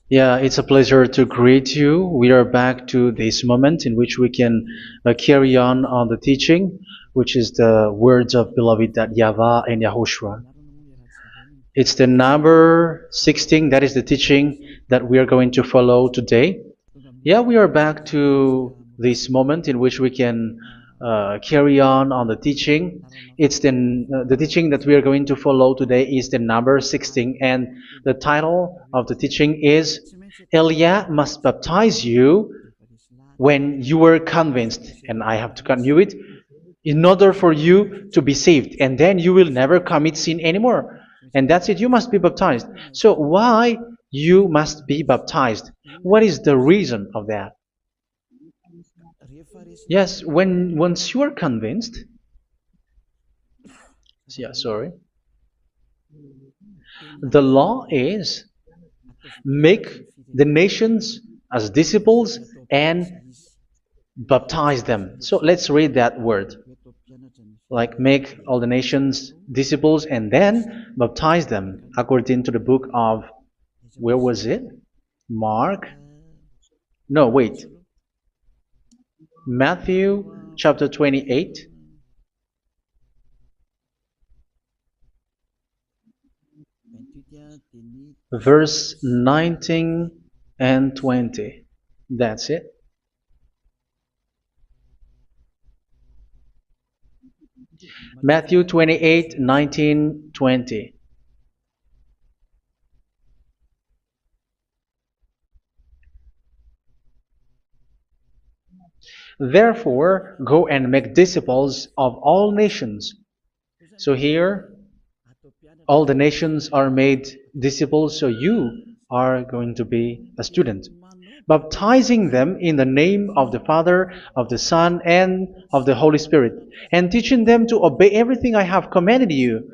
Yeah, it's a pleasure to greet you. We are back to this moment in which we can carry on the teaching, which is the words of beloved that YAHVAH and YAHOSHUA. It's the number 16, that is the teaching that we are going to follow today. Yeah, we are back to this moment in which we can carry on the teaching. It's the teaching that we are going to follow today is the number 16, and the title of the teaching is Elia must baptize you when you were convinced, and I have to continue it, in order for you to be saved, and then you will never commit sin anymore. And that's it, you must be baptized. So why you must be baptized? What is the reason of that? Yes, when once you are convinced, yeah, sorry, the law is make the nations as disciples and baptize them. So let's read that word. Like make all the nations disciples and then baptize them according to the book of, where was it? Mark? No, wait. Matthew chapter 28. Verse 19 and 20. That's it. Matthew 28, 19, 20. Therefore, go and make disciples of all nations. So here, all the nations are made disciples, so you are going to be a student. Baptizing them in the name of the Father, of the Son, and of the Holy Spirit, and teaching them to obey everything I have commanded you.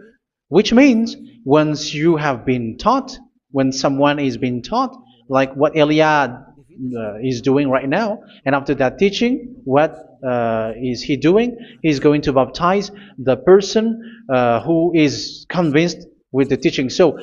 Which means, once you have been taught, when someone is being taught, like what Elia is doing right now, and after that teaching, what is he doing? He's going to baptize the person who is convinced with the teaching. So,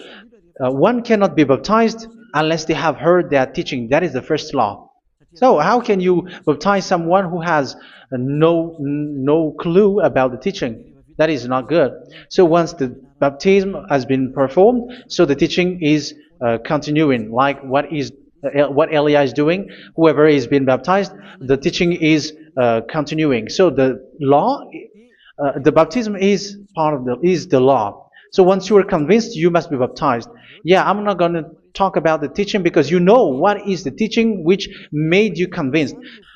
one cannot be baptized unless they have heard that teaching. That is the first law. So how can you baptize someone who has no clue about the teaching? That is not good. So once the baptism has been performed, so the teaching is continuing, like what Elia is doing. Whoever is being baptized, the teaching is continuing. So the law, the baptism is part of the law. So once you are convinced, you must be baptized. Yeah, I'm not going to talk about the teaching because you know what is the teaching which made you convinced.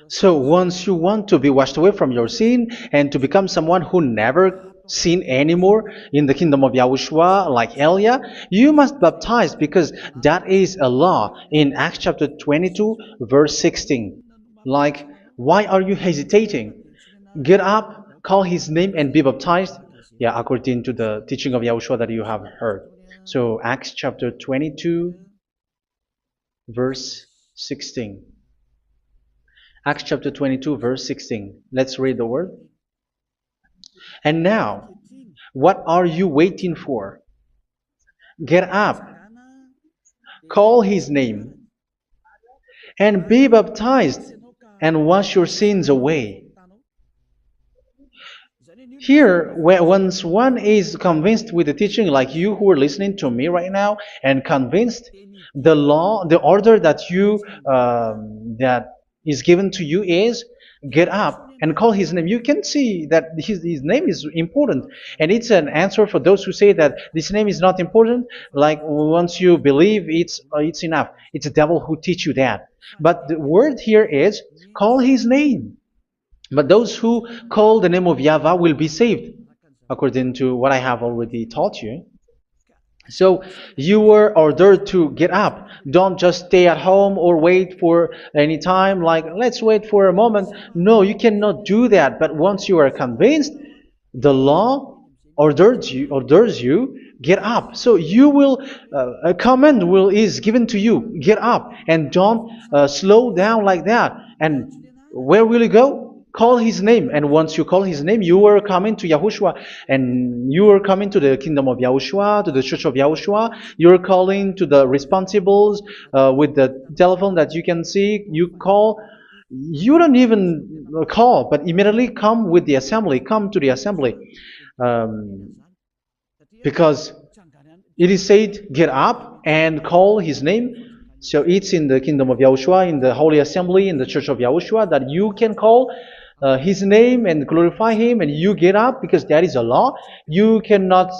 So once you want to be washed away from your sin and to become someone who never sin anymore in the kingdom of Yahushua, like Elia, you must baptize because that is a law in Acts chapter 22, verse 16. Like, why are you hesitating? Get up, call his name, and be baptized. Yeah, according to the teaching of Yahushua that you have heard. So Acts chapter 22, verse 16. Acts chapter 22, verse 16. Let's read the word. And now, what are you waiting for? Get up, call his name, and be baptized, and wash your sins away. Here, once one is convinced with the teaching, like you who are listening to me right now, and convinced, the law, the order that that is given to you is get up and call his name. You can see that his name is important, and it's an answer for those who say that this name is not important. Like once you believe, it's enough. It's the devil who teach you that. But the word here is call his name. But those who call the name of YAHVAH will be saved, according to what I have already taught you. So you were ordered to get up. Don't just stay at home or wait for any time, like let's wait for a moment. No, you cannot do that. But once you are convinced, the law orders you get up. So you will a command is given to you, get up, and don't slow down like that. And where will you go? Call his name, and once you call his name, you are coming to Yahushua, and you are coming to the kingdom of Yahushua, to the church of Yahushua. You're calling to the responsibles with the telephone that you can see. You call. You don't even call, but immediately come with the assembly. Come to the assembly, um, because it is said, get up and call his name. So it's in the kingdom of Yahushua, in the holy assembly, in the church of Yahushua, that you can call his name and glorify him, and you get up, because that is a law. You cannot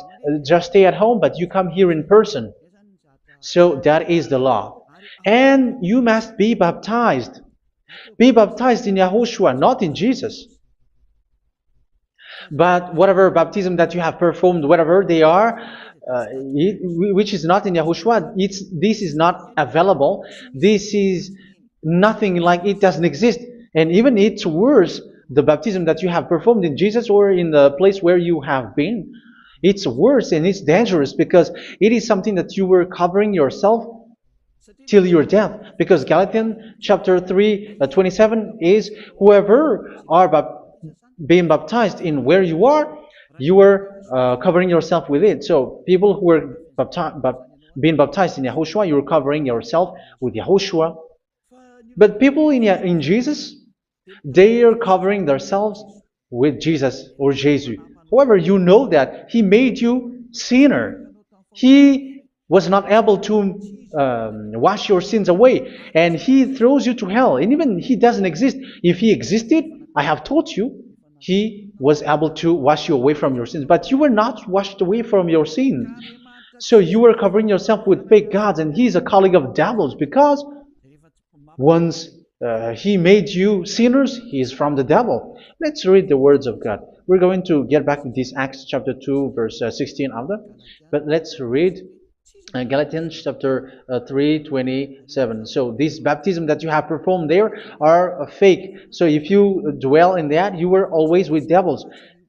just stay at home, but you come here in person. So that is the law. And you must be baptized. Be baptized in Yahushua, not in Jesus. But whatever baptism that you have performed, whatever they are, which is not in Yahushua, this is not available. This is nothing, like it doesn't exist. And even it's worse, the baptism that you have performed in Jesus or in the place where you have been. It's worse and it's dangerous, because it is something that you were covering yourself till your death. Because Galatians chapter 3, 27 is, whoever are being baptized in where you are covering yourself with it. So people who are being baptized in Yahushua, you're covering yourself with Yahushua. But people in Jesus, they are covering themselves with Jesus or Jesus. However, you know that he made you sinner. He was not able to wash your sins away, and he throws you to hell. And even he doesn't exist. If he existed, I have told you, he was able to wash you away from your sins. But you were not washed away from your sins. So you were covering yourself with fake gods, and he's a colleague of devils, because once he made you sinners, he is from the devil. Let's read the words of God. We're going to get back to this Acts chapter 2, verse 16 after. But let's read Galatians chapter 3:27. So this baptism that you have performed there are fake. So if you dwell in that, you were always with devils.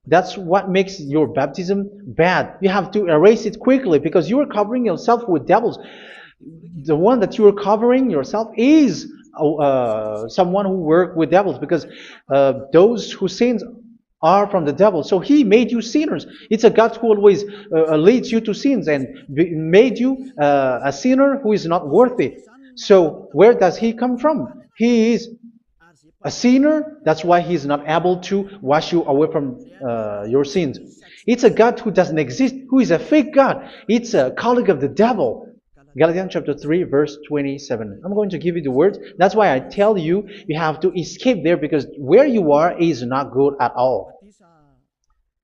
That's what makes your baptism bad. You have to erase it quickly, because you are covering yourself with devils. The one that you are covering yourself is someone who works with devils, because those who sin are from the devil. So he made you sinners. It's a God who always leads you to sins, and made you a sinner who is not worthy. So where does he come from? He is a sinner. That's why he is not able to wash you away from your sins. It's a God who doesn't exist, who is a fake God. It's a colleague of the devil. Galatians chapter 3, verse 27. I'm going to give you the words. That's why I tell you, you have to escape there, because where you are is not good at all.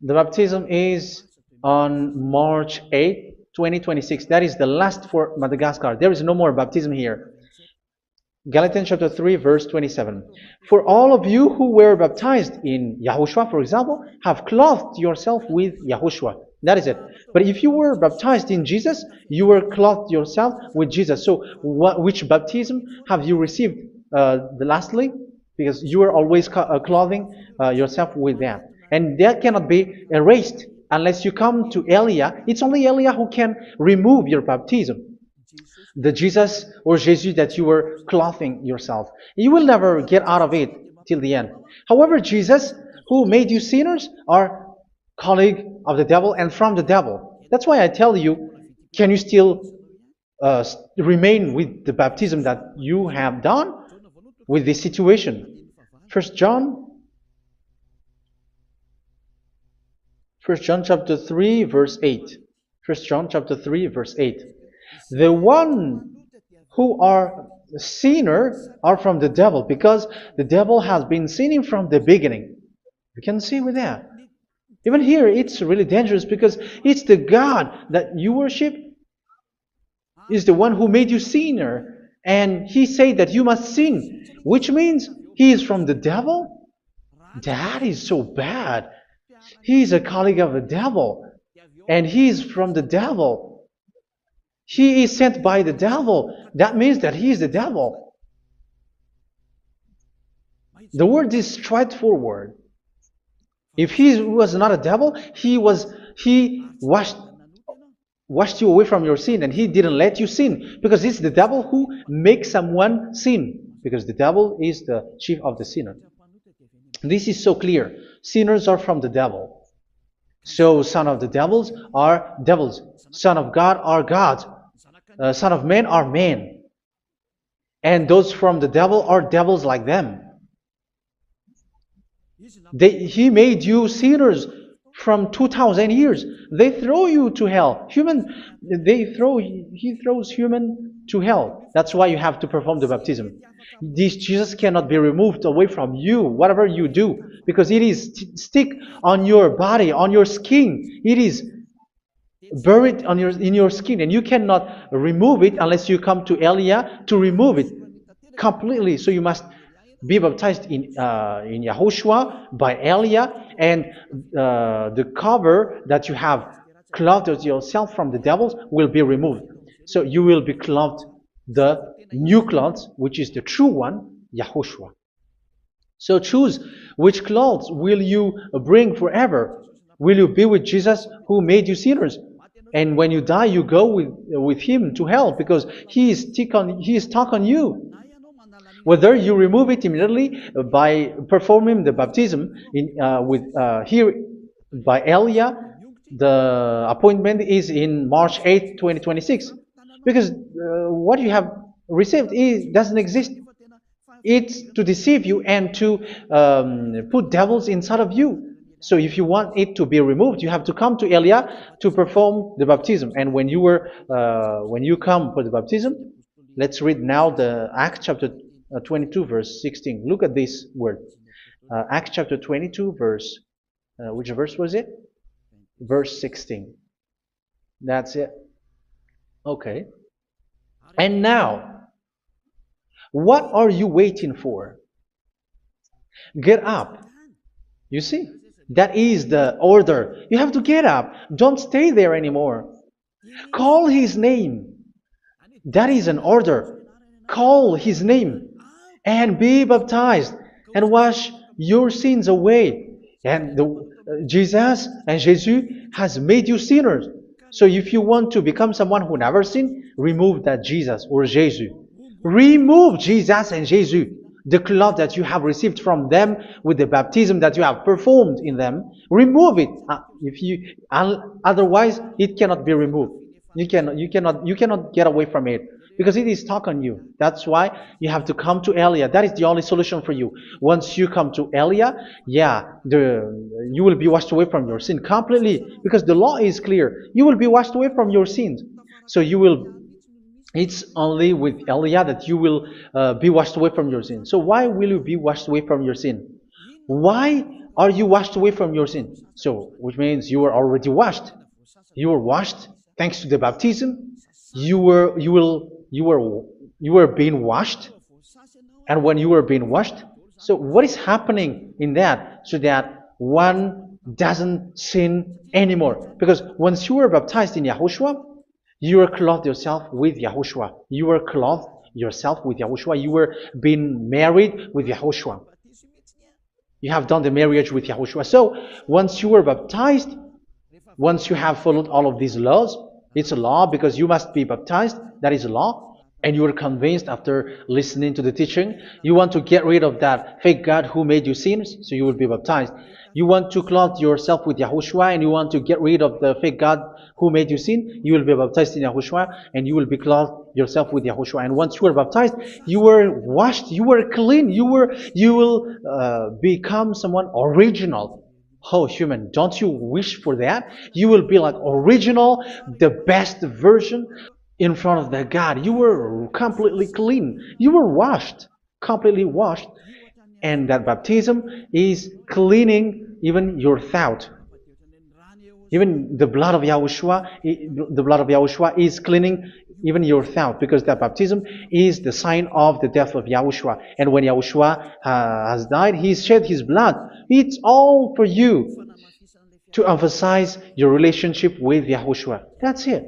The baptism is on March 8, 2026. That is the last for Madagascar. There is no more baptism here. Galatians chapter 3, verse 27. For all of you who were baptized in Yahushua, for example, have clothed yourself with Yahushua. That is it. But if you were baptized in Jesus, you were clothed yourself with Jesus. So which baptism have you received lastly? Because you are always clothing yourself with that. And that cannot be erased unless you come to Elia. It's only Elia who can remove your baptism. The Jesus or Jesus that you were clothing yourself. You will never get out of it till the end. However, Jesus, who made you sinners, are colleague of the devil and from the devil. That's why I tell you, can you still remain with the baptism that you have done with this situation? First John chapter 3, verse 8. First John chapter 3, verse 8. The one who are sinners are from the devil, because the devil has been sinning from the beginning. You can see with that. Even here, it's really dangerous, because it's the God that you worship is the one who made you sinner, and he said that you must sin, which means he is from the devil. That is so bad. He is a colleague of the devil, and he is from the devil. He is sent by the devil. That means that he is the devil. The word is straightforward. If he was not a devil, he washed you away from your sin, and he didn't let you sin, because it's the devil who makes someone sin, because the devil is the chief of the sinner. This is so clear. Sinners are from the devil. So son of the devils are devils. Son of God are gods. Son of men are men. And those from the devil are devils like them. He made you sinners from 2,000 years. They throw you to hell. He throws human to hell. That's why you have to perform the baptism. This Jesus cannot be removed away from you, whatever you do, because it is stick on your body, on your skin. It is buried in your skin, and you cannot remove it unless you come to Elia to remove it completely. So you must be baptized in Yahushua by Elia, and the cover that you have clothed yourself from the devils will be removed. So you will be clothed the new clothes, which is the true one, Yahushua. So choose which clothes will you bring forever. Will you be with Jesus who made you sinners? And when you die, you go with him to hell because he is stuck on you. Whether you remove it immediately by performing the baptism here by Elia, the appointment is in March 8, 2026. Because what you have received doesn't exist. It's to deceive you and to put devils inside of you. So if you want it to be removed, you have to come to Elia to perform the baptism. And when you come for the baptism, let's read now the Acts chapter 22 verse 16. Look at this word. Acts chapter 22 verse, which verse was it? Verse 16. That's it. Okay. And now, what are you waiting for? Get up. You see, that is the order. You have to get up. Don't stay there anymore. Call his name. That is an order. Call his name and be baptized and wash your sins away. And Jesus has made you sinners. So if you want to become someone who never sinned, remove that Jesus or Jesus. Remove Jesus and Jesus, the cloth that you have received from them with the baptism that you have performed in them. Remove it. Otherwise, it cannot be removed. You cannot get away from it because it is stuck on you. That's why you have to come to Elia. That is the only solution for you. Once you come to Elia, you will be washed away from your sin completely because the law is clear. You will be washed away from your sins. So it's only with Elia that you will be washed away from your sin. So why will you be washed away from your sin? Why are you washed away from your sin? So, which means you are already washed. You were washed thanks to the baptism. You were being washed, and when you were being washed, so what is happening in that? So that one doesn't sin anymore. Because once you were baptized in Yahushua, you were clothed yourself with Yahushua. You were clothed yourself with Yahushua. You were being married with Yahushua. You have done the marriage with Yahushua. So once you were baptized, once you have followed all of these laws, it's a law because you must be baptized. That is a law. And you are convinced after listening to the teaching, you want to get rid of that fake God who made you sinners, so you will be baptized. You want to clothe yourself with Yahushua and you want to get rid of the fake God who made you sin, you will be baptized in Yahushua and you will be clothed yourself with Yahushua. And once you are baptized, you were washed, you were clean, you will become someone original. Oh, human, don't you wish for that? You will be like original, the best version in front of that God. You were completely clean. You were washed, completely washed. And that baptism is cleaning even your thought. Even the blood of Yahushua is cleaning even your thought, because that baptism is the sign of the death of Yahushua. And when Yahushua has died, he shed his blood. It's all for you to emphasize your relationship with Yahushua. That's it.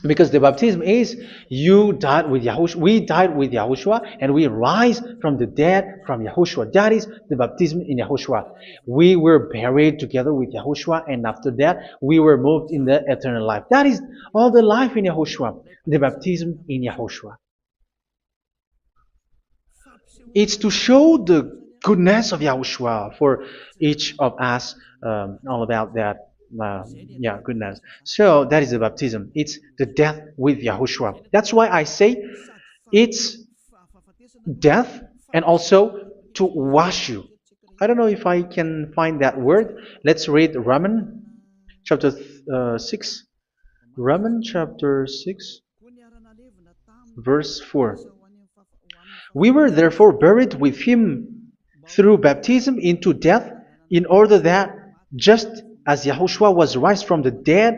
Because the baptism is you died with Yahushua, we died with Yahushua, and we rise from the dead from Yahushua. That is the baptism in Yahushua. We were buried together with Yahushua, and after that we were moved in the eternal life. That is all the life in Yahushua, the baptism in Yahushua. It's to show the goodness of Yahushua for each of us, all about that. Yeah, goodness. So that is the baptism. It's the death with Yahushua. That's why I say it's death and also to wash you. I don't know if I can find that word. Let's read Romans chapter 6. Romans chapter 6, verse 4. We were therefore buried with him through baptism into death, in order that, just as Yahushua was raised from the dead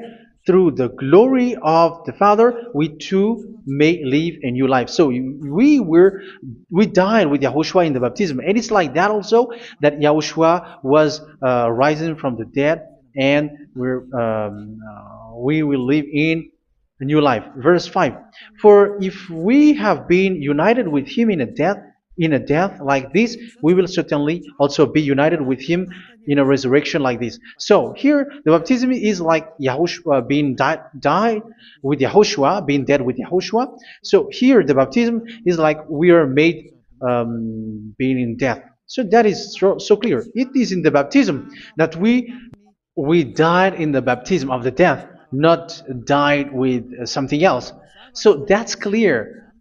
through the glory of the Father, we too may live a new life. So we died with Yahushua in the baptism, and it's like that also that Yahushua was rising from the dead, and we will live in a new life. Verse 5. For if we have been united with him in a death like this, we will certainly also be united with him in a resurrection like this. So here the baptism is like Yahushua being died with Yahushua, being dead with Yahushua. So here the baptism is like we are made being in death. So that is so clear. It is in the baptism that we died in the baptism of the death, not died with something else. So that's clear.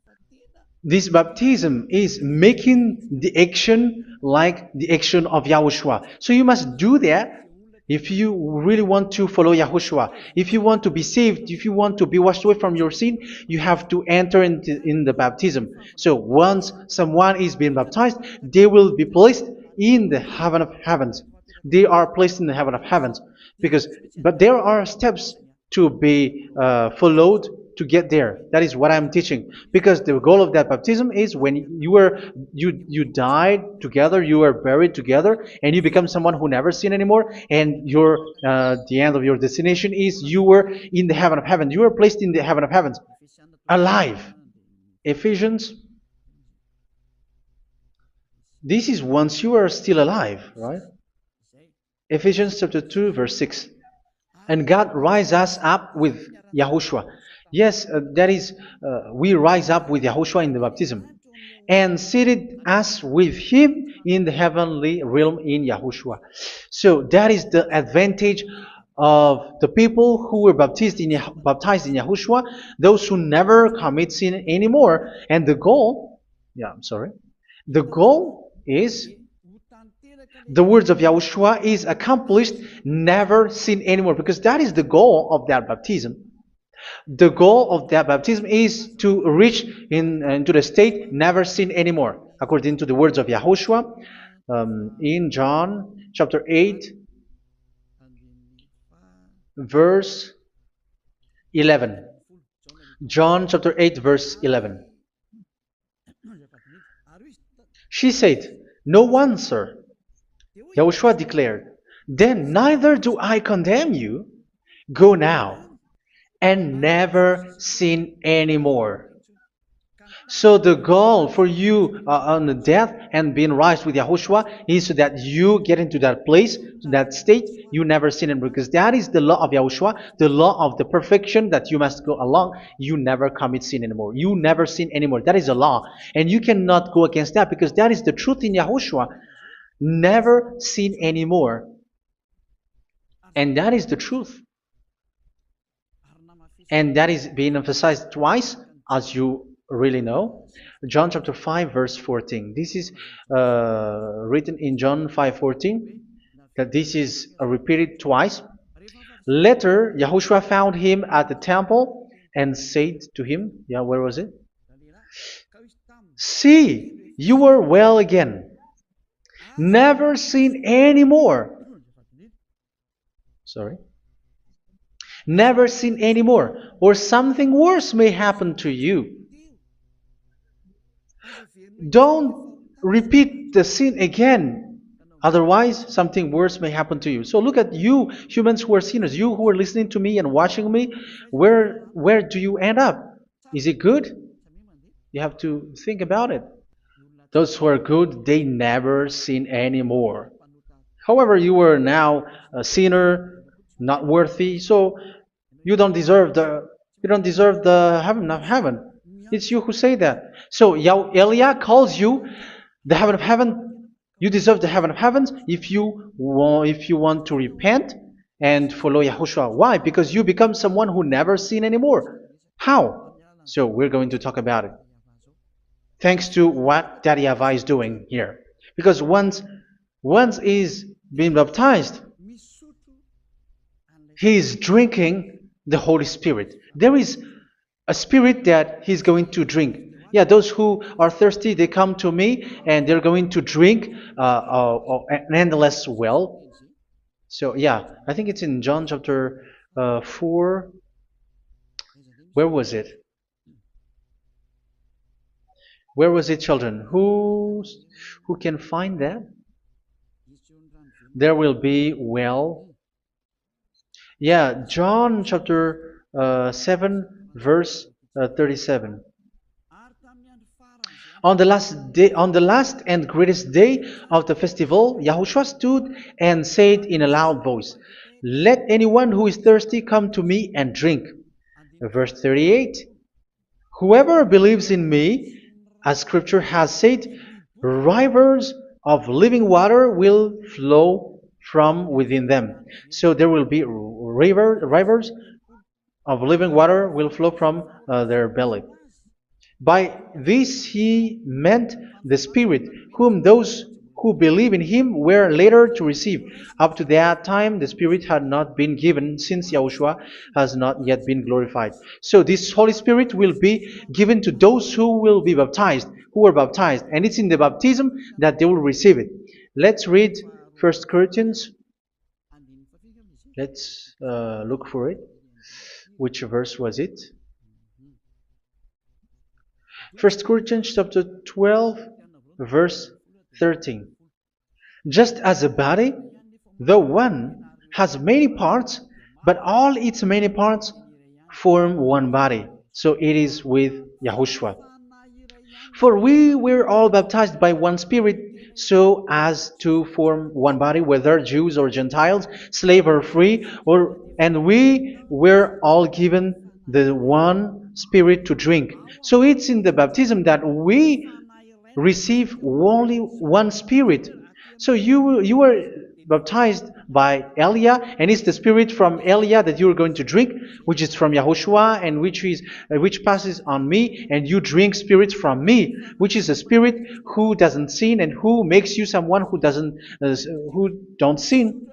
This baptism is making the action like the action of Yahushua. So you must do that if you really want to follow Yahushua. If you want to be saved, if you want to be washed away from your sin, you have to enter in the baptism. So once someone is being baptized, they will be placed in the heaven of heavens. They are placed in the heaven of heavens, but there are steps to be followed to get there. That is what I'm teaching, because the goal of that baptism is when you died together, you were buried together, and you become someone who never sin anymore, and your the end of your destination is you were in the heaven of heaven. You were placed in the heaven of heavens, alive. Ephesians. This is once you are still alive, right? Ephesians chapter 2, verse 6. And God rise us up with Yahushua. Yes, that is, we rise up with Yahushua in the baptism. And seated us with him in the heavenly realm in Yahushua. So that is the advantage of the people who were baptized in Yahushua, those who never commit sin anymore. And the goal, the goal is the words of Yahushua is accomplished, never sin anymore, because that is the goal of that baptism. The goal of that baptism is to reach into the state never sin anymore, according to the words of Yahushua in John chapter 8, verse 11. John chapter 8, verse 11. She said, "No one, sir." Yahushua declared, "Then neither do I condemn you. Go now and never sin anymore." So the goal for you on the death and being raised with Yahushua is so that you get into that place, that state, you never sin anymore. Because that is the law of Yahushua, the law of the perfection that you must go along. You never commit sin anymore. You never sin anymore. That is a law. And you cannot go against that, because that is the truth in Yahushua. Never sin anymore. And that is the truth. And that is being emphasized twice, as you really know. John chapter 5, verse 14. This is written in John 5:14, that this is repeated twice. Later, Yahushua found him at the temple and said to him, where was it? "See, you are well again. Never sin anymore." Sorry. Never sin anymore, or something worse may happen to you. Don't repeat the sin again. Otherwise, something worse may happen to you. So look at you, humans who are sinners, you who are listening to me and watching me. Where do you end up? Is it good? You have to think about it. Those who are good, they never sin anymore. However, you are now a sinner, not worthy, so you don't deserve the heaven of heaven. It's you who say that. So Elia calls you the heaven of heaven You deserve the heaven of heavens if you want to repent and follow Yahushua. Why? Because you become someone who never sin anymore. How? So we're going to talk about it. Thanks to what Daddy YAHVAH is doing here. Because once is being baptized, he is drinking the Holy Spirit. There is a spirit that he's going to drink. Yeah, those who are thirsty, they come to me and they're going to drink an endless well. So yeah, I think it's in John chapter 4. Where was it? Where was it, children? Who can find that? There will be well. Yeah, John chapter 7, verse 37. On the last and greatest day of the festival, Yahushua stood and said in a loud voice, "Let anyone who is thirsty come to me and drink." Verse 38, "Whoever believes in me, as Scripture has said, rivers of living water will flow from within them." So there will be rivers of living water will flow from their belly. By this he meant the Spirit, whom those who believe in him were later to receive. Up to that time, the Spirit had not been given, since Yahushua has not yet been glorified. So this Holy Spirit will be given to those who will be baptized, who were baptized, and it's in the baptism that they will receive it. Let's read 1 Corinthians. Let's look for it. Which verse was it? 1 Corinthians chapter 12, verse 13. Just as a body, though one, has many parts, but all its many parts form one body. So it is with Yahushua. For we were all baptized by one Spirit, so as to form one body, whether Jews or Gentiles, slave or free, and we were all given the one Spirit to drink. So it's in the baptism that we receive only one Spirit. So you were baptized by Elia, and it's the Spirit from Elia that you are going to drink, which is from Yahushua, and which passes on me, and you drink Spirit from me, which is a Spirit who doesn't sin and who makes you someone who don't sin.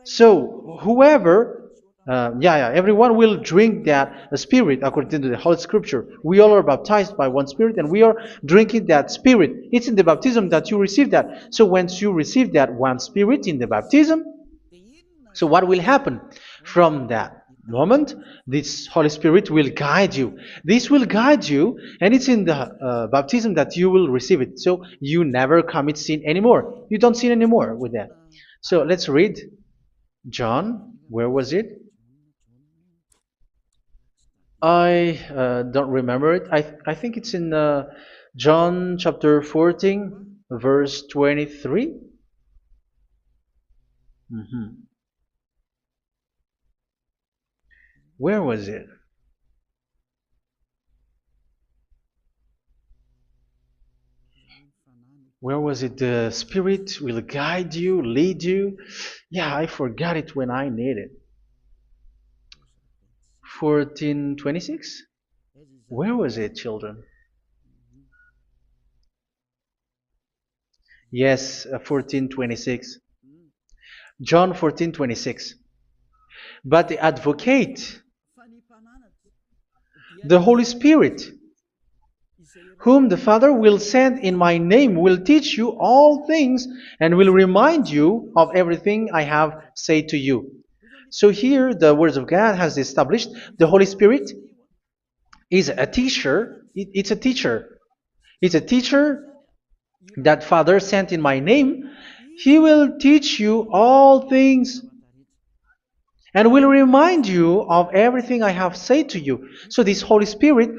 So whoever everyone will drink that Spirit according to the Holy Scripture. We all are baptized by one Spirit, and we are drinking that Spirit. It's in the baptism that you receive that. So once you receive that one Spirit in the baptism, so what will happen from that moment? This Holy Spirit will guide you. This will guide you, and it's in the baptism that you will receive it. So you never commit sin anymore. You don't sin anymore with that. So let's read John. Where was it? I don't remember it. I think it's in John chapter 14, verse 23. Where was it? Where was it? The Spirit will guide you, lead you. Yeah, I forgot it when I need it. 14:26? Where was it, children? Yes, 14:26. John 14:26. But the Advocate, the Holy Spirit, whom the Father will send in my name, will teach you all things and will remind you of everything I have said to you. So here the Word of God has established the Holy Spirit is a teacher. It's a teacher. It's a teacher that Father sent in my name. He will teach you all things and will remind you of everything I have said to you. So this Holy Spirit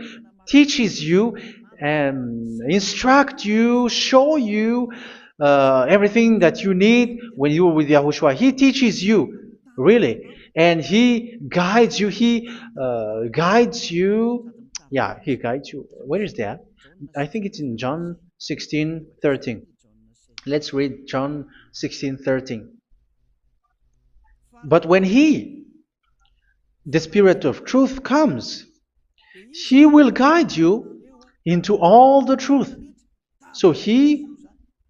teaches you and instruct you, show you everything that you need when you are with Yahushua. He teaches you, really, and He guides you. He guides you. Yeah, He guides you. Where is that? I think it's in John 16:13. Let's read John 16:13. But when He, the Spirit of truth, comes, He will guide you into all the truth. So He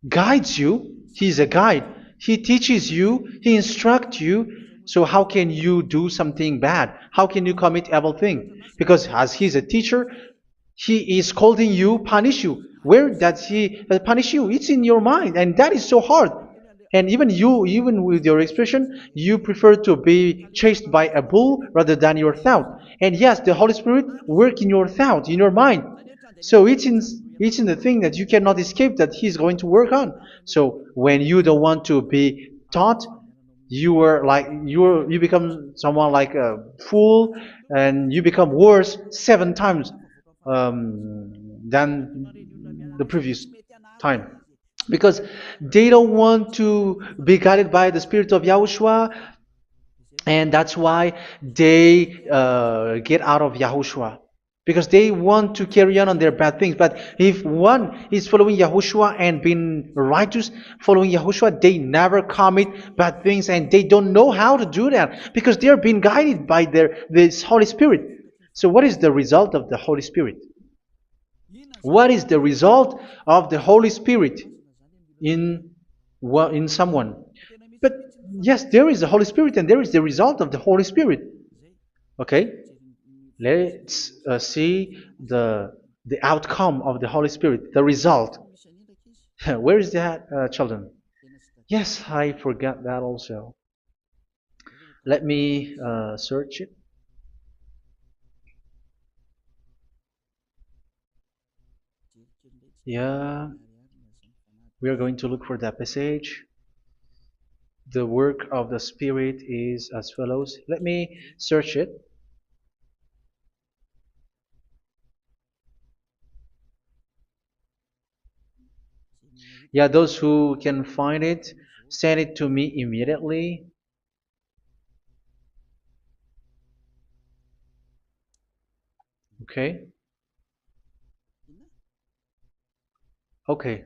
guides you. He's a guide. He teaches you. He instructs you. So how can you do something bad? How can you commit evil thing? Because as He's a teacher, He is scolding you, punish you. Where does He punish you? It's in your mind, and that is so hard. And even you, even with your expression, you prefer to be chased by a bull rather than your thought. And yes, the Holy Spirit work in your thought, in your mind. So it's in the thing that you cannot escape that He's going to work on. So when you don't want to be taught, you become someone like a fool, and you become worse 7 times than the previous time, because they don't want to be guided by the Spirit of Yahushua, and that's why they get out of Yahushua, because they want to carry on their bad things. But if one is following Yahushua and being righteous, following Yahushua, they never commit bad things, and they don't know how to do that because they are being guided by this Holy Spirit. So what is the result of the Holy Spirit? What is the result of the Holy Spirit in someone? But yes, there is the Holy Spirit, and there is the result of the Holy Spirit. Okay, let's see the outcome of the Holy Spirit, the result. Where is that, children? Yes, I forgot that also. Let me search it. Yeah, we are going to look for that passage. The work of the Spirit is as follows. Let me search it. Yeah, those who can find it, send it to me immediately. Okay. Okay.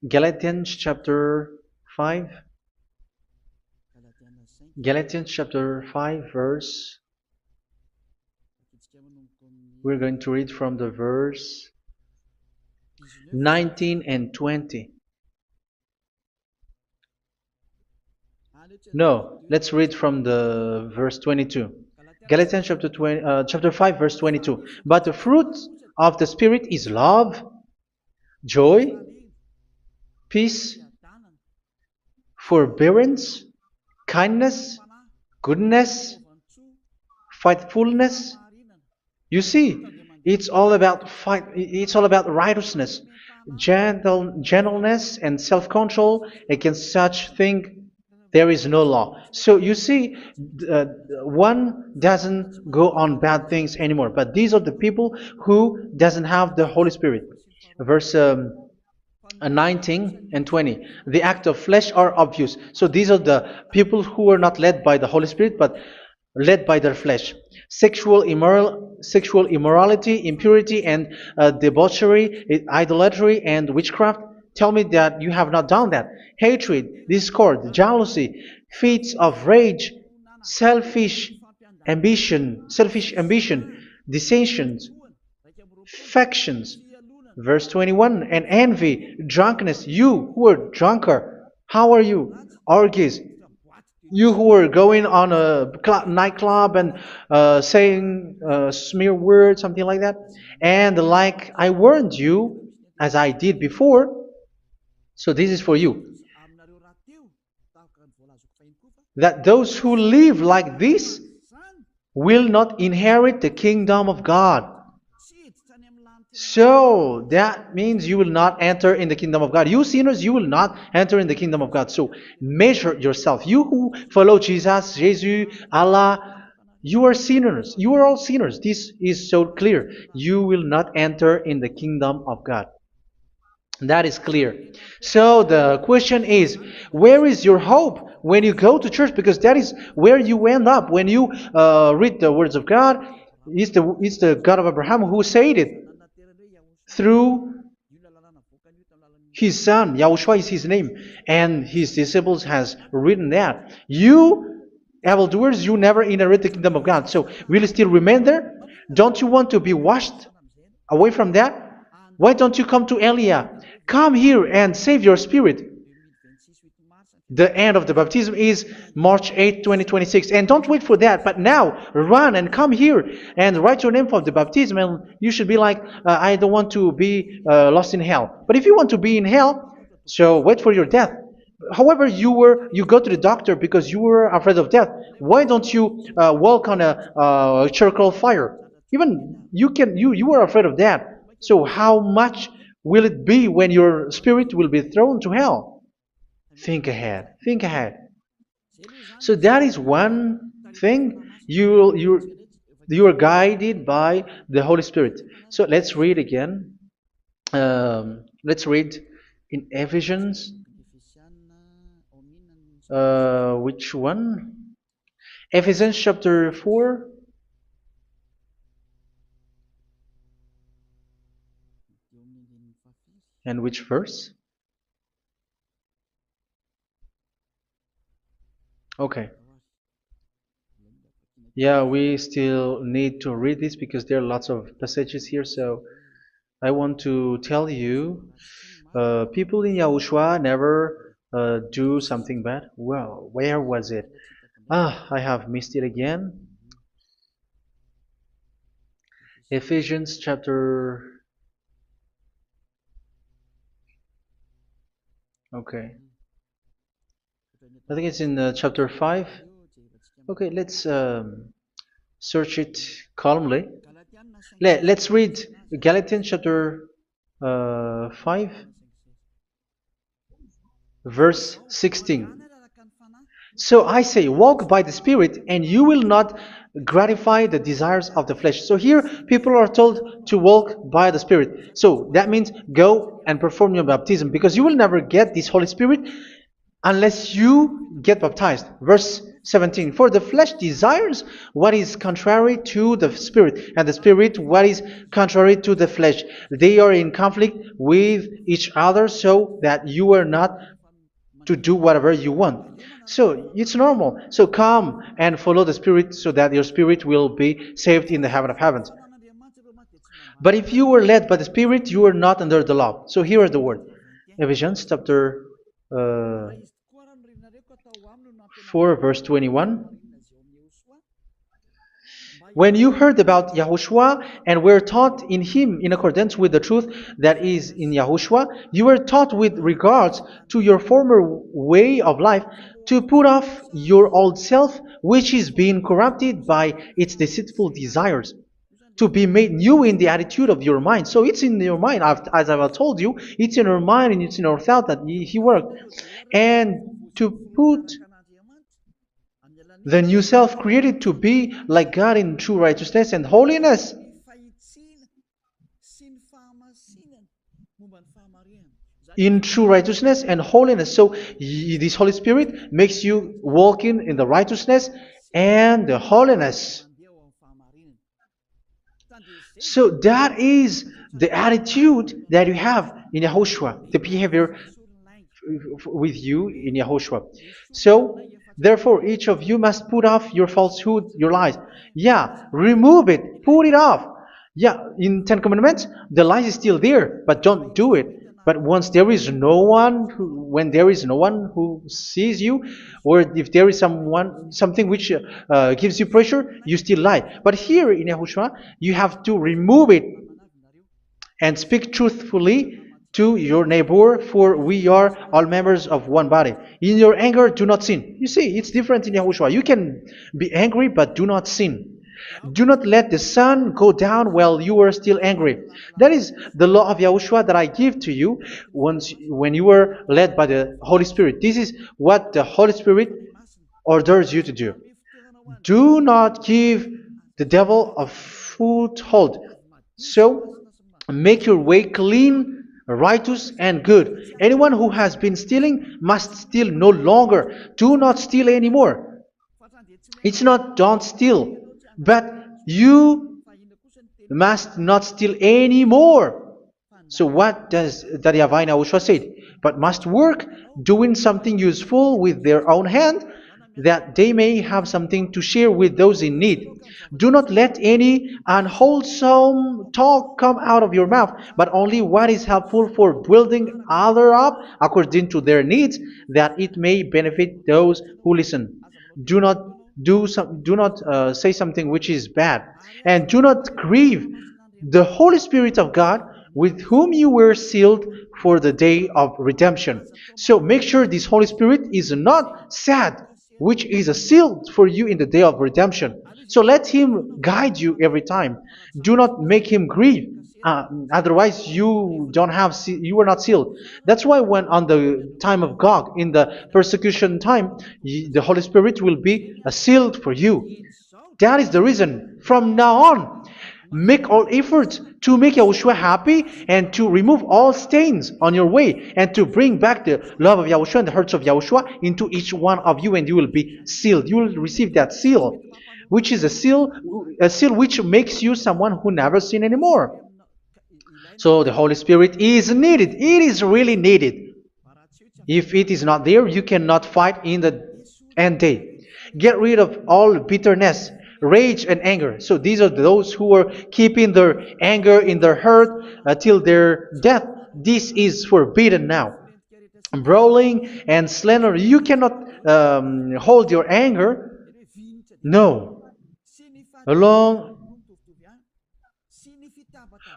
Galatians chapter 5. Galatians chapter 5 verse. We're going to read from the verse 19 and 20. No, let's read from the verse 22. Galatians chapter 5 verse 22. But the fruit of the Spirit is love, joy, peace, forbearance, kindness, goodness, faithfulness. You see, it's all about fight. It's all about righteousness, gentleness, and self-control. Against such thing, there is no law. So you see, uh, one doesn't go on bad things anymore. But these are the people who doesn't have the Holy Spirit. Verse 19 and 20. The act of flesh are obvious. So these are the people who are not led by the Holy Spirit, but led by their flesh. Sexual immorality, impurity, and debauchery, idolatry, and witchcraft. Tell me that you have not done that. Hatred, discord, jealousy, fits of rage, selfish ambition, dissensions, factions. Verse 21, and envy, drunkenness. You who are drunker, how are you? Orgies. You who are going on a nightclub and saying smear words, something like that. And like I warned you, as I did before, so this is for you, that those who live like this will not inherit the kingdom of God. So that means you will not enter in the kingdom of God. You sinners, you will not enter in the kingdom of God. So measure yourself. You who follow Jesus, Allah, you are sinners. You are all sinners. This is so clear. You will not enter in the kingdom of God. That is clear. So the question is, where is your hope when you go to church? Because that is where you end up when you read the words of God. It's the God of Abraham who said it through His son, Yahushua is his name, and his disciples has written that. You, evildoers, you never inherit the kingdom of God. So will you still remain there? Don't you want to be washed away from that? Why don't you come to Elia? Come here and save your spirit. The end of the baptism is March 8th, 2026. And don't wait for that, but now run and come here and write your name for the baptism. And you should be like, I don't want to be lost in hell. But if you want to be in hell, so wait for your death. However, you go to the doctor because you were afraid of death. Why don't you walk on a charcoal fire? Even you were afraid of that. So how much will it be when your spirit will be thrown to hell? Think ahead. Think ahead. So that is one thing. You are guided by the Holy Spirit. So let's read again. Let's read in Ephesians. Which one? Ephesians chapter 4. And which verse? Okay. Yeah, we still need to read this because there are lots of passages here. So I want to tell you, people in Yahushua never do something bad. Well, where was it? I have missed it again. Ephesians chapter. Okay. I think it's in chapter 5. Okay, let's search it calmly. Let's read Galatians chapter 5, verse 16. So I say, walk by the Spirit, and you will not gratify the desires of the flesh. So here, people are told to walk by the Spirit. So that means go and perform your baptism, because you will never get this Holy Spirit unless you get baptized. Verse 17. For the flesh desires what is contrary to the Spirit, and the Spirit what is contrary to the flesh. They are in conflict with each other, so that you are not to do whatever you want. So it's normal. So come and follow the Spirit so that your spirit will be saved in the heaven of heavens. But if you were led by the Spirit, you are not under the law. So here are the word. Ephesians chapter 4 verse 21. When you heard about Yahushua and were taught in him in accordance with the truth that is in Yahushua, you were taught with regards to your former way of life to put off your old self, which is being corrupted by its deceitful desires, to be made new in the attitude of your mind. So it's in your mind, as I've told you, it's in your mind and it's in your thought that he worked. And to put the new self created to be like God in true righteousness and holiness. In true righteousness and holiness. So this Holy Spirit makes you walking in the righteousness and the holiness. So that is the attitude that you have in Yahushua, the behavior with you in Yahushua. So therefore, each of you must put off your falsehood, your lies. Yeah, remove it, put it off. Yeah, in Ten Commandments, the lies is still there, but don't do it. But once there is no one, when there is no one who sees you, or if there is something which gives you pressure, you still lie. But here in Yahushua, you have to remove it and speak truthfully to your neighbor, for we are all members of one body. In your anger, do not sin. You see, it's different in Yahushua. You can be angry, but do not sin. Do not let the sun go down while you are still angry. That is the law of Yahushua that I give to you when you were led by the Holy Spirit. This is what the Holy Spirit orders you to do. Do not give the devil a foothold. So, make your way clean, righteous, and good. Anyone who has been stealing must steal no longer. Do not steal anymore. It's not don't steal, but you must not steal anymore. So what does the Yahweh Yahushua say? But must work doing something useful with their own hand, that they may have something to share with those in need. Do not let any unwholesome talk come out of your mouth, but only what is helpful for building other up according to their needs, that it may benefit those who listen. Do not do not say something which is bad, and do not grieve the Holy Spirit of God, with whom you were sealed for the day of redemption. So make sure this Holy Spirit is not sad, which is a seal for you in the day of redemption. So let Him guide you every time. Do not make Him grieve. Otherwise, you don't have you are not sealed. That's why when on the time of God, in the persecution time, the Holy Spirit will be sealed for you. That is the reason. From now on, make all efforts to make Yahushua happy and to remove all stains on your way and to bring back the love of Yahushua and the hearts of Yahushua into each one of you, and you will be sealed. You will receive that seal, which is a seal which makes you someone who never sin anymore. So the Holy Spirit is needed. It is really needed. If it is not there, you cannot fight in the end day. Get rid of all bitterness, rage, and anger. So these are those who are keeping their anger in their heart till their death. This is forbidden now. Brawling and slander. You cannot hold your anger. No.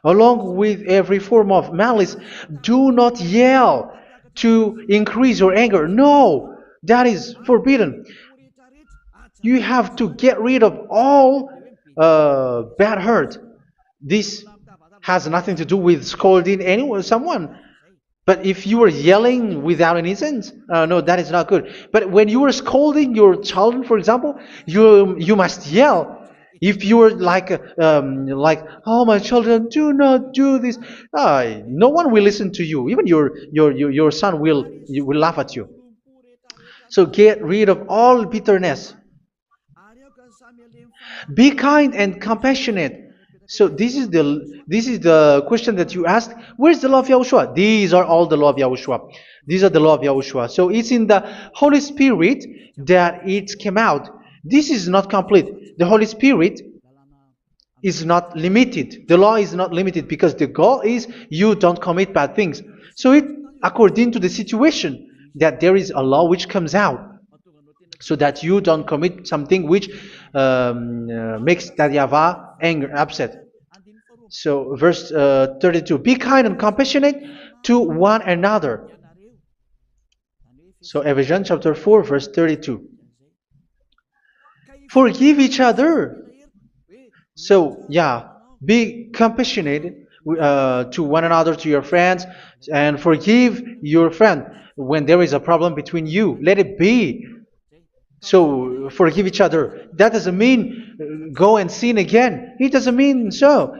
Along with every form of malice, do not yell to increase your anger. No, that is forbidden. You have to get rid of all bad hurt. This has nothing to do with scolding anyone, someone. But if you are yelling without any sense, no, that is not good. But when you are scolding your children, for example, you must yell. If you are like, oh my children, do not do this, no one will listen to you. Even your son will laugh at you. So get rid of all bitterness. Be kind and compassionate. So this is the question that you asked. Where's the law of Yahushua? These are all the law of Yahushua. These are the law of Yahushua. So it's in the Holy Spirit that it came out. This is not complete. The Holy Spirit is not limited. The law is not limited because the goal is you don't commit bad things. So it according to the situation that there is a law which comes out, so that you don't commit something which makes that YAHVAH angry, upset. So verse 32, be kind and compassionate to one another. So Ephesians chapter 4 verse 32. Forgive each other. So yeah, be compassionate to one another, to your friends, and forgive your friend when there is a problem between you. Let it be. So forgive each other. That doesn't mean go and sin again. It doesn't mean so.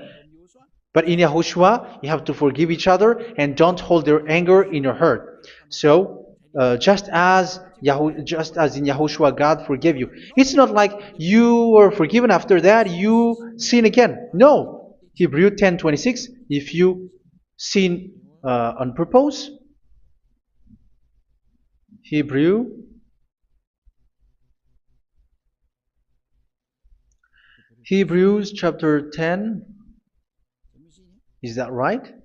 But in Yahushua, you have to forgive each other and don't hold your anger in your heart. So just as in Yahushua, God forgave you. It's not like you were forgiven after that you sin again. No. Hebrew 10:26. If you sin on purpose, Hebrews chapter 10. Is that right?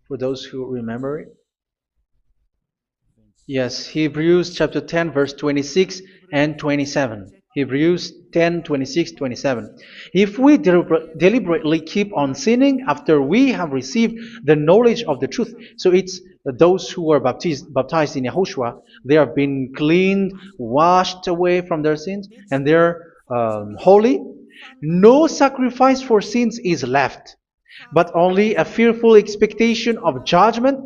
For those who remember it? Yes, Hebrews chapter 10 verse 26 and 27. Hebrews 10, 26, 27. If we deliberately keep on sinning after we have received the knowledge of the truth, so it's those who are baptized in Yahushua, they have been cleaned, washed away from their sins, and they're holy. No sacrifice for sins is left, but only a fearful expectation of judgment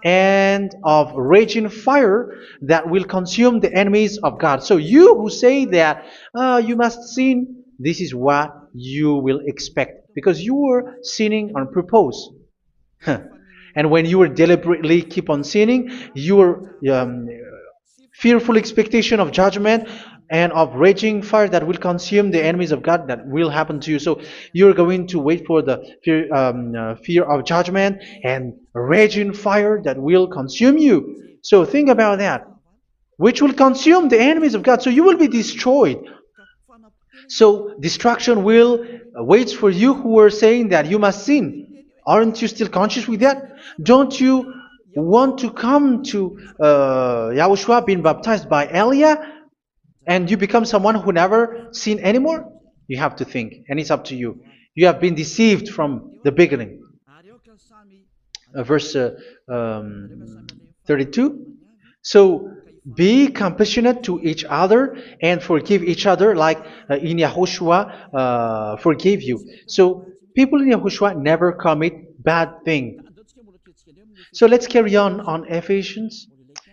and of raging fire that will consume the enemies of God. So you who say that you must sin, this is what you will expect, because you were sinning on purpose. And when you deliberately keep on sinning, your fearful expectation of judgment and of raging fire that will consume the enemies of God that will happen to you. So you're going to wait for the fear of judgment and raging fire that will consume you. So think about that, which will consume the enemies of God. So you will be destroyed. So destruction will waits for you who are saying that you must sin. Aren't you still conscious with that? Don't you want to come to Yahushua being baptized by Elia and you become someone who never sinned anymore? You have to think, and it's up to you. You have been deceived from the beginning. Verse 32. So be compassionate to each other and forgive each other like in Yahushua forgave you. So people in Yahushua never commit bad thing. So let's carry on Ephesians.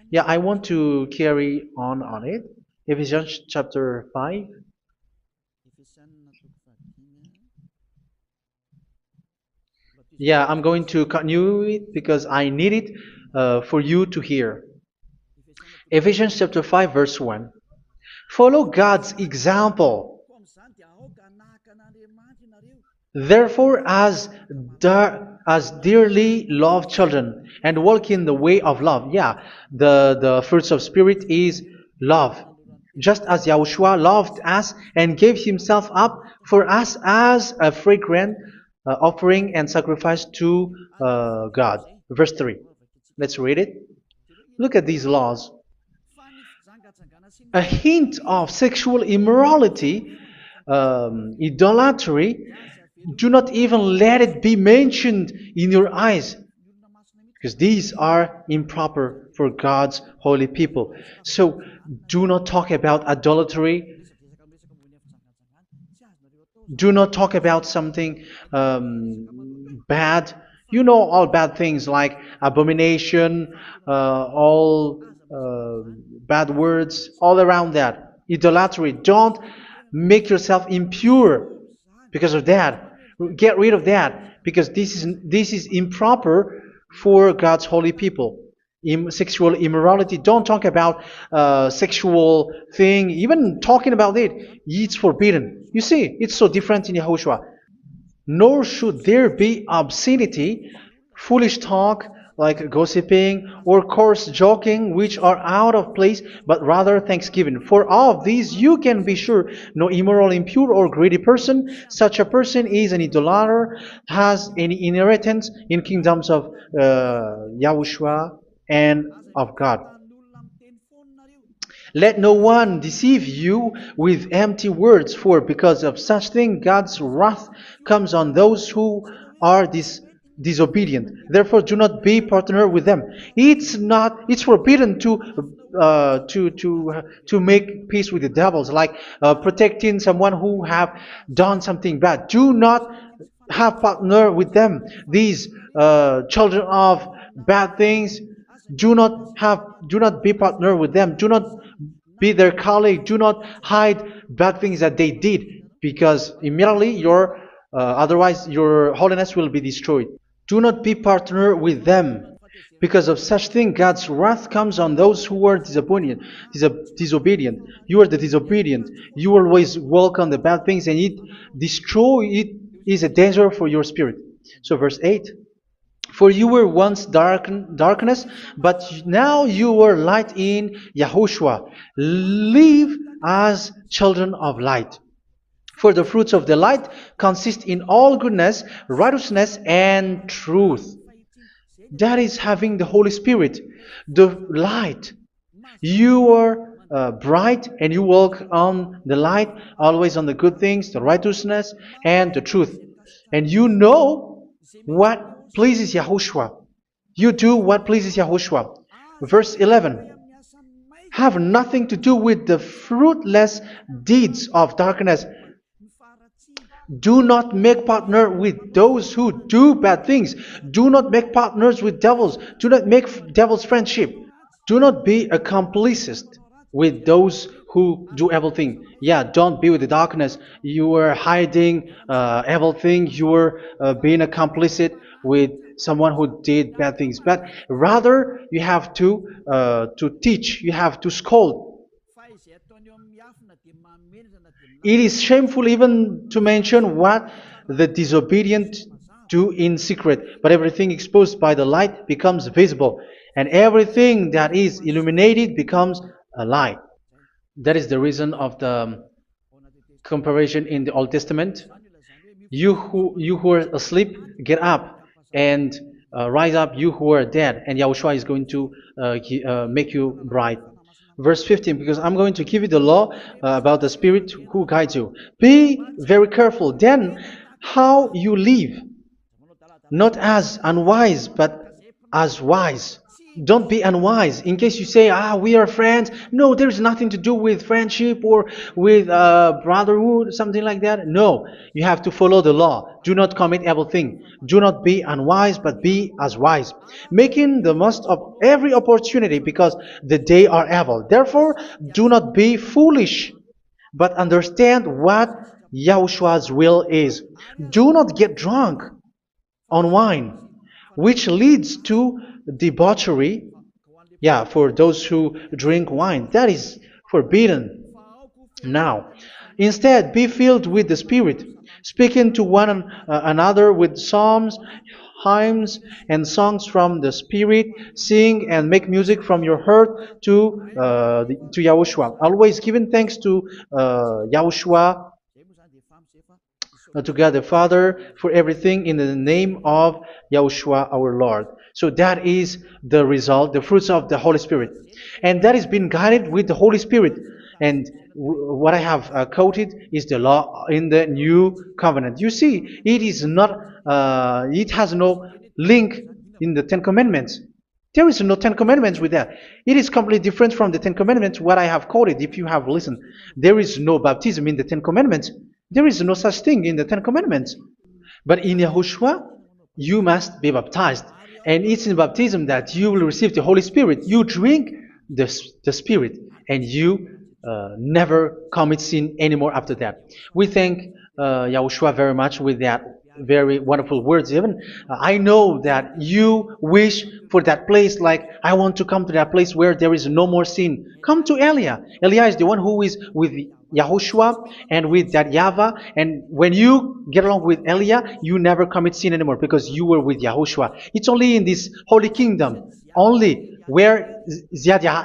Yeah, I want to carry on it. Ephesians chapter 5. Yeah, I'm going to continue it because I need it for you to hear. Ephesians chapter 5 verse 1. Follow God's example. Therefore, as dearly loved children, and walk in the way of love. Yeah, the fruits of spirit is love. Just as Yahushua loved us and gave himself up for us as a fragrant offering and sacrifice to God. Verse 3. Let's read it. Look at these laws. A hint of sexual immorality, idolatry, do not even let it be mentioned in your eyes, because these are improper for God's holy people. So do not talk about idolatry. Do not talk about something bad. You know all bad things like abomination, all bad words, all around that. Idolatry. Don't make yourself impure because of that. Get rid of that because this is improper for God's holy people. Sexual immorality. Don't talk about sexual thing. Even talking about it's forbidden. You see, it's so different in Yahushua. Nor should there be obscenity, foolish talk like gossiping or coarse joking, which are out of place, but rather thanksgiving. For of these you can be sure: no immoral, impure, or greedy person, such a person is an idolater, has any inheritance in kingdoms of Yahushua and of God. Let no one deceive you with empty words, for because of such thing God's wrath comes on those who are disobedient. Therefore, do not be partner with them. It's forbidden to make peace with the devils, like protecting someone who have done something bad. Do not have partner with them. These children of bad things, do not be partner with them. Do not be their colleague. Do not hide bad things that they did, because immediately otherwise your holiness will be destroyed. Do not be partner with them. Because of such thing, God's wrath comes on those who are disobedient. You are the disobedient. You always walk on the bad things, and it is a danger for your spirit. So verse 8. For you were once darkness, but now you are light in Yahushua. Live as children of light. For the fruits of the light consist in all goodness, righteousness, and truth. That is having the Holy Spirit, the light. You are bright and you walk on the light, always on the good things, the righteousness, and the truth. And you know what pleases Yahushua. You do what pleases Yahushua. Verse 11. Have nothing to do with the fruitless deeds of darkness. Do not make partner with those who do bad things. Do not make partners with devils. Do not make devils friendship. Do not be a complicit with those who do evil thing. Yeah, don't be with the darkness. You are hiding evil thing. You are being a complicit with someone who did bad things. But rather, you have to teach. You have to scold. It is shameful even to mention what the disobedient do in secret, but everything exposed by the light becomes visible, and everything that is illuminated becomes a light. That is the reason of the comparison in the Old Testament. You who are asleep, get up and rise up, you who are dead, and Yahushua is going to make you bright. Verse 15, because I'm going to give you the law about the Spirit who guides you. Be very careful then how you live, not as unwise, but as wise. Don't be unwise. In case you say, we are friends. No, there's nothing to do with friendship or with brotherhood, something like that. No, you have to follow the law. Do not commit evil thing. Do not be unwise, but be as wise, making the most of every opportunity, because the day are evil. Therefore, do not be foolish, but understand what Yahushua's will is. Do not get drunk on wine, which leads to debauchery. Yeah, for those who drink wine, that is forbidden now. Instead, be filled with the Spirit, speaking to one another with psalms, hymns, and songs from the Spirit. Sing and make music from your heart to Yahushua. Always giving thanks to Yahushua, to God the Father, for everything in the name of Yahushua our Lord. So that is the result, the fruits of the Holy Spirit. And that is being guided with the Holy Spirit. And what I have quoted is the law in the new covenant. You see, it is not, it has no link in the Ten Commandments. There is no Ten Commandments with that. It is completely different from the Ten Commandments, what I have quoted, if you have listened. There is no baptism in the Ten Commandments. There is no such thing in the Ten Commandments. But in Yahushua, you must be baptized. And it's in baptism that you will receive the Holy Spirit. You drink the Spirit, and you never commit sin anymore after that. We thank Yahushua very much with that very wonderful words. Even I know that you wish for that place, like I want to come to that place where there is no more sin. Come to Elia. Elia is the one who is with Yahushua and with that YAHVAH, and when you get along with Elia, you never commit sin anymore because you were with Yahushua. It's only in this holy kingdom, only where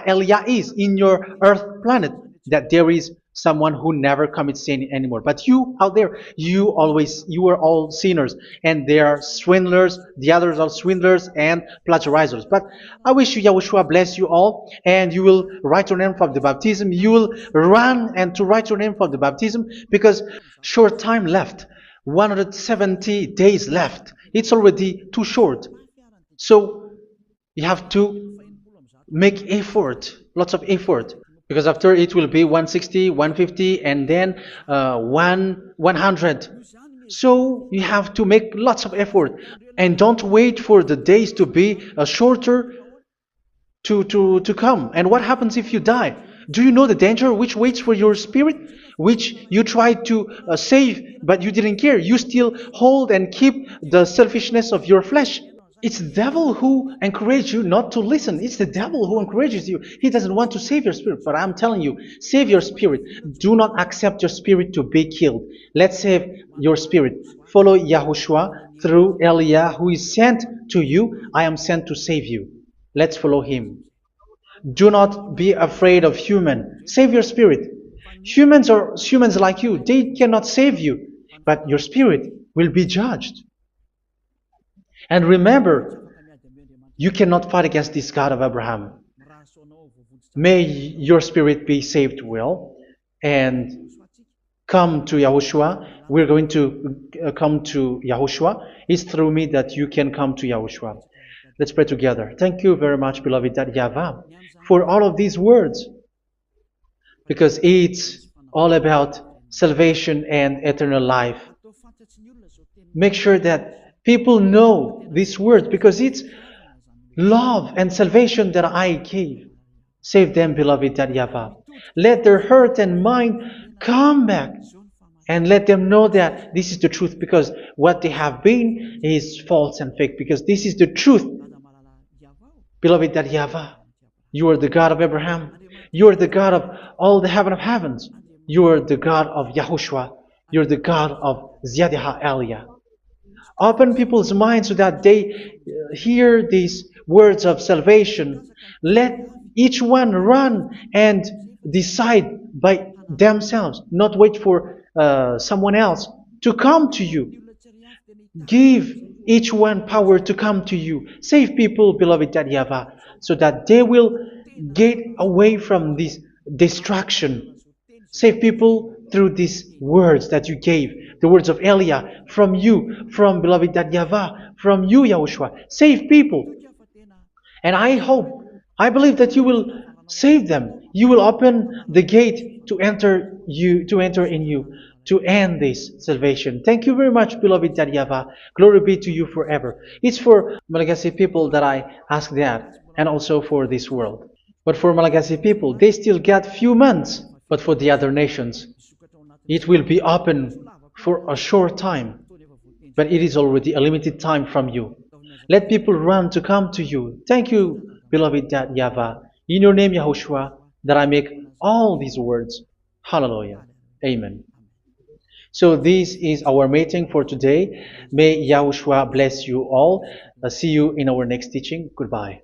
Elia is, in your earth planet, that there is someone who never commits sin anymore. But you out there, you are all sinners, and they are swindlers. The others are swindlers and plagiarizers. But I wish you, Yahushua, bless you all, and you will write your name for the baptism. You will run and to write your name for the baptism, because short time left, 170 days left. It's already too short. So you have to make effort, lots of effort, because after it will be 160, 150, and then 100. So you have to make lots of effort, and don't wait for the days to be shorter to come. And what happens if you die? Do you know the danger which waits for your spirit, which you tried to save, but you didn't care? You still hold and keep the selfishness of your flesh. It's the devil who encourages you not to listen. It's the devil who encourages you. He doesn't want to save your spirit. But I'm telling you, save your spirit. Do not accept your spirit to be killed. Let's save your spirit. Follow Yahushua through Elia, who is sent to you. I am sent to save you. Let's follow him. Do not be afraid of human. Save your spirit. Humans are humans like you. They cannot save you. But your spirit will be judged. And remember, you cannot fight against this God of Abraham. May your spirit be saved well, and come to Yahushua. We're going to come to Yahushua. It's through me that you can come to Yahushua. Let's pray together. Thank you very much, beloved YAHVAH, for all of these words, because it's all about salvation and eternal life. Make sure that people know these words, because it's love and salvation that I gave. Save them, beloved YAHVAH. Let their heart and mind come back, and let them know that this is the truth, because what they have been is false and fake, because this is the truth. Beloved YAHVAH, you are the God of Abraham. You are the God of all the heaven of heavens. You're the God of Yahushua. You're the God of Ziyadha Aliyah. Open people's minds so that they hear these words of salvation. Let each one run and decide by themselves, not wait for someone else to come to you. Give each one power to come to you. Save people, beloved Yahavah, so that they will get away from this distraction. Save people through these words that you gave, the words of Elia, from you, from beloved Yahavah, from you, Yahushua. Save people. And I believe that you will save them. You will open the gate to enter in you, to end this salvation. Thank you very much, beloved Yahavah. Glory be to you forever. It's for Malagasy people that I ask that, and also for this world. But for Malagasy people, they still get few months. But for the other nations, it will be open for a short time. But it is already a limited time from you. Let people run to come to you. Thank you, beloved Yahavah. In your name, Yahushua, that I make all these words. Hallelujah. Amen. So this is our meeting for today. May Yahushua bless you all. See you in our next teaching. Goodbye.